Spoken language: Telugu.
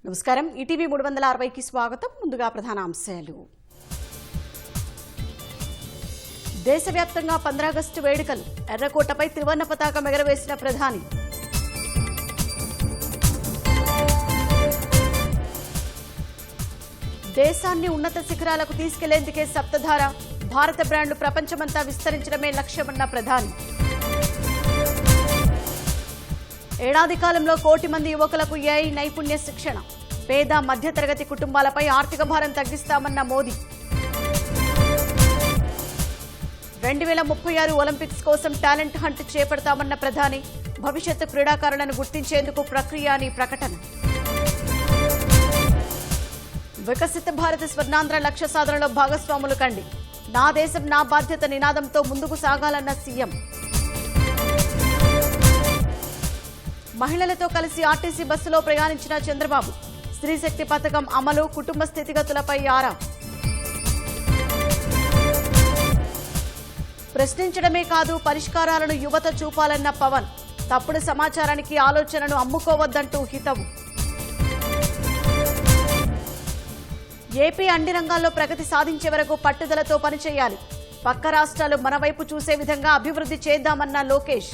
నమస్కారం ఈటీవీ 360కి స్వాగతం. ముందుగా ప్రధాన అంశాలు. దేశవ్యాప్తంగా 15 ఆగస్టు వేడుకలు. ఎర్రకోటపై త్రివర్ణ పతాకం ఎగరవేసిన ప్రధాని. దేశాన్ని ఉన్నత శిఖరాలకు తీసుకెళ్లేందుకే సప్తధార. భారత బ్రాండ్లు ప్రపంచమంతా విస్తరించడమే లక్ష్యమన్న ప్రధాని. ఏడాది కాలంలో 1 కోటి మంది యువకులకు ఏఐ నైపుణ్య శిక్షణ. పేద మధ్యతరగతి కుటుంబాలపై ఆర్థిక భారం తగ్గిస్తామన్న మోదీ. 2036 ఒలింపిక్స్ కోసం టాలెంట్ హంట్ చేపడతామన్న ప్రధాని. భవిష్యత్తు క్రీడాకారులను గుర్తించేందుకు ప్రక్రియ అని ప్రకటన. వికసిత భారత స్వర్ణాంధ్ర లక్ష్య సాధనలో భాగస్వాములు కండి. నా దేశం నా బాధ్యత నినాదంతో ముందుకు సాగాలన్న సీఎం. మహిళలతో కలిసి ఆర్టీసీ బస్సులో ప్రయాణించిన చంద్రబాబు. స్త్రీశక్తి పథకం అమలు, కుటుంబ స్థితిగతులపై ఆరా. ప్రశ్నించడమే కాదు పరిష్కారాలను యువత చూపాలన్న పవన్. తప్పుడు సమాచారానికి ఆలోచనను అమ్ముకోవద్దంటూ హితవు. ఏపీ అన్ని రంగాల్లో ప్రగతి సాధించే వరకు పట్టుదలతో పనిచేయాలి. పక్క రాష్ట్రాలు మన వైపు చూసే విధంగా అభివృద్ధి చేద్దామన్న లోకేష్.